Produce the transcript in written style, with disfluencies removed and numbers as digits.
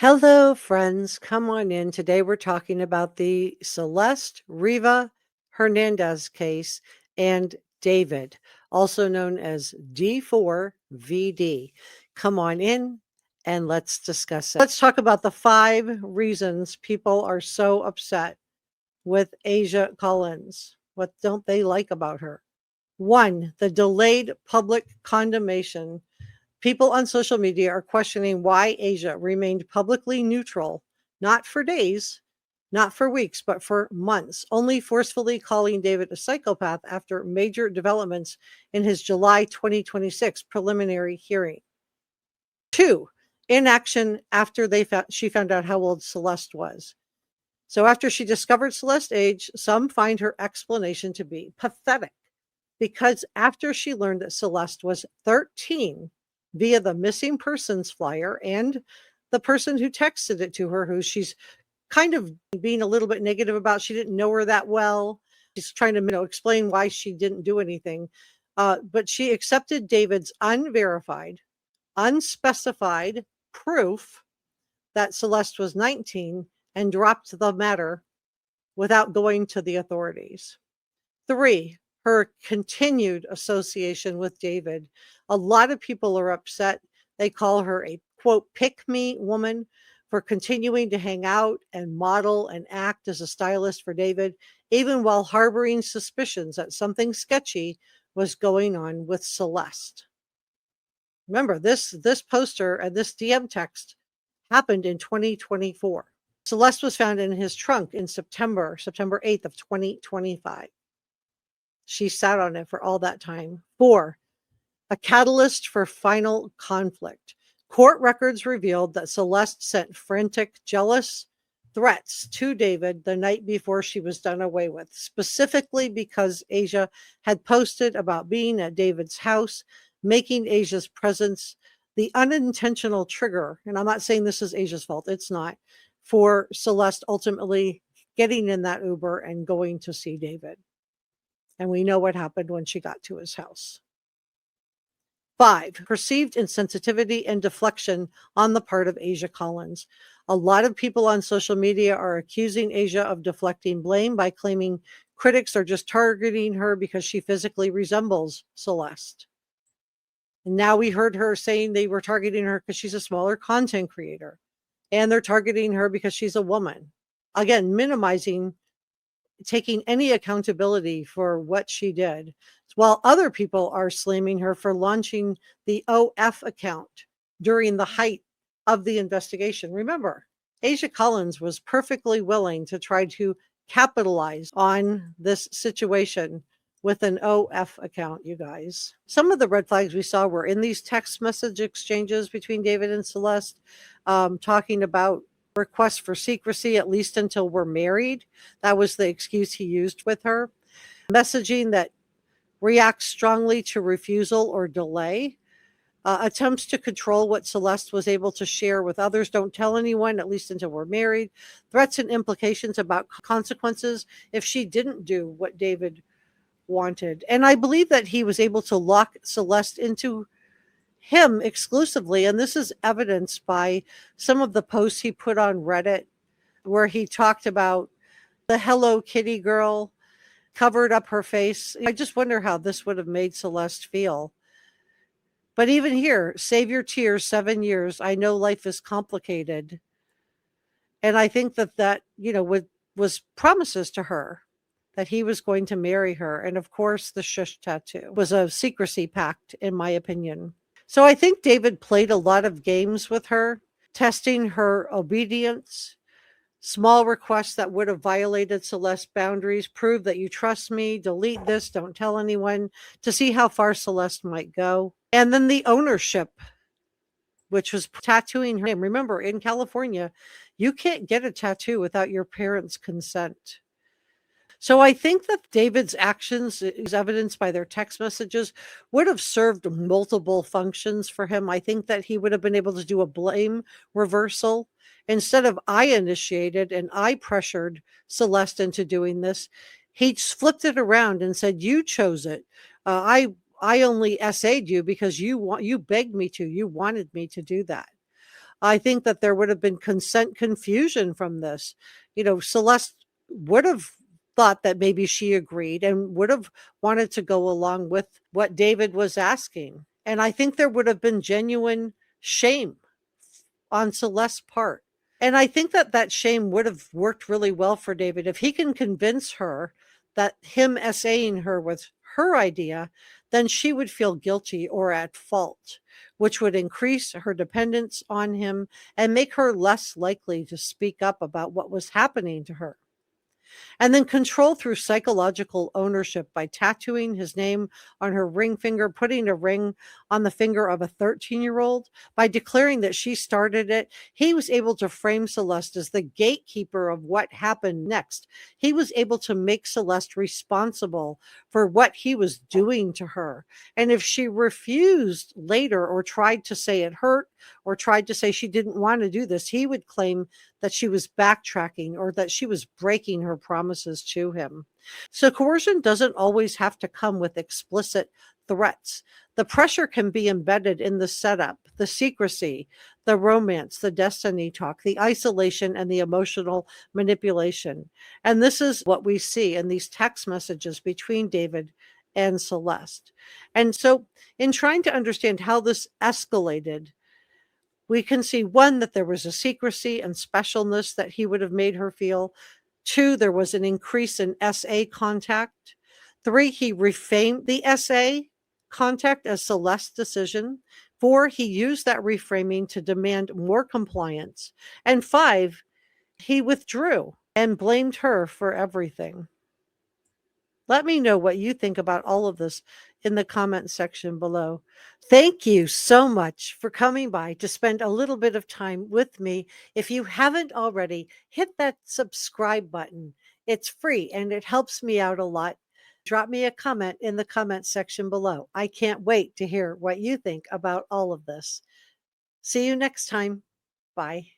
Hello, friends. Come on in. Today we're talking about the Celeste Riva Hernandez case and David, also known as D4vd. Come on in and let's discuss it. Let's talk about the 5 reasons people are so upset with Aysia Collins. What don't they like about her? 1, the delayed public condemnation. People on social media are questioning why Aysia remained publicly neutral, not for days, not for weeks, but for months, only forcefully calling David a psychopath after major developments in his July 2026 preliminary hearing. 2, inaction after she found out how old Celeste was. So after she discovered Celeste's age, some find her explanation to be pathetic, because after she learned that Celeste was 13 via the missing persons flyer and the person who texted it to her, who she's kind of being a little bit negative about, she didn't know her that well. She's trying to explain why she didn't do anything. But she accepted David's unverified, unspecified proof that Celeste was 19 and dropped the matter without going to the authorities. 3, her continued association with David. A lot of people are upset. They call her a, quote, pick-me woman for continuing to hang out and model and act as a stylist for David, even while harboring suspicions that something sketchy was going on with Celeste. Remember, this poster and this DM text happened in 2024. Celeste was found in his trunk in September 8th of 2025. She sat on it for all that time. 4, a catalyst for final conflict. Court records revealed that Celeste sent frantic, jealous threats to David the night before she was done away with, specifically because Aysia had posted about being at David's house, making Aysia's presence the unintentional trigger. And I'm not saying this is Aysia's fault. It's not. For Celeste ultimately getting in that Uber and going to see David. And we know what happened when she got to his house. 5, perceived insensitivity and deflection on the part of Aysia Collins. A lot of people on social media are accusing Aysia of deflecting blame by claiming critics are just targeting her because she physically resembles Celeste. And now we heard her saying they were targeting her because she's a smaller content creator. And they're targeting her because she's a woman. Again, minimizing taking any accountability for what she did, while other people are slamming her for launching the OF account during the height of the investigation. Remember, Aysia Collins was perfectly willing to try to capitalize on this situation with an OF account, you guys. Some of the red flags we saw were in these text message exchanges between David and Celeste, talking about request for secrecy, at least until we're married. That was the excuse he used with her. Messaging that reacts strongly to refusal or delay. Attempts to control what Celeste was able to share with others. Don't tell anyone, at least until we're married. Threats and implications about consequences if she didn't do what David wanted. And I believe that he was able to lock Celeste into him exclusively, and this is evidenced by some of the posts he put on Reddit where he talked about the Hello Kitty girl, covered up her face. I just wonder how this would have made Celeste feel. But even here, save your tears, 7 years. I know life is complicated. And I think that was promises to her that he was going to marry her. And of course, the Shhh tattoo was a secrecy pact, in my opinion. So I think David played a lot of games with her, testing her obedience, small requests that would have violated Celeste's boundaries, prove that you trust me, delete this, don't tell anyone, to see how far Celeste might go. And then the ownership, which was tattooing her name. Remember, in California, you can't get a tattoo without your parents' consent. So I think that David's actions, is evidenced by their text messages, would have served multiple functions for him. I think that he would have been able to do a blame reversal. Instead of I initiated and I pressured Celeste into doing this, he flipped it around and said, you chose it. I only essayed you because you begged me to. You wanted me to do that. I think that there would have been consent confusion from this. Celeste would have thought that maybe she agreed and would have wanted to go along with what David was asking. And I think there would have been genuine shame on Celeste's part. And I think that that shame would have worked really well for David if he can convince her that him essaying her was her idea, then she would feel guilty or at fault, which would increase her dependence on him and make her less likely to speak up about what was happening to her. And then control through psychological ownership by tattooing his name on her ring finger, putting a ring on the finger of a 13-year-old, by declaring that she started it. He was able to frame Celeste as the gatekeeper of what happened next. He was able to make Celeste responsible for what he was doing to her. And if she refused later or tried to say it hurt or tried to say she didn't want to do this, he would claim that she was backtracking or that she was breaking her promises to him. So coercion doesn't always have to come with explicit threats. The pressure can be embedded in the setup, the secrecy, the romance, the destiny talk, the isolation, and the emotional manipulation. And this is what we see in these text messages between David and Celeste. And so, in trying to understand how this escalated, we can see, one, that there was a secrecy and specialness that he would have made her feel. Two, there was an increase in SA contact. Three, he reframed the SA contact as Celeste's decision. Four, he used that reframing to demand more compliance. And five, he withdrew and blamed her for everything. Let me know what you think about all of this in the comment section below. Thank you so much for coming by to spend a little bit of time with me. If you haven't already, hit that subscribe button. It's free and it helps me out a lot. Drop me a comment in the comment section below. I can't wait to hear what you think about all of this. See you next time. Bye.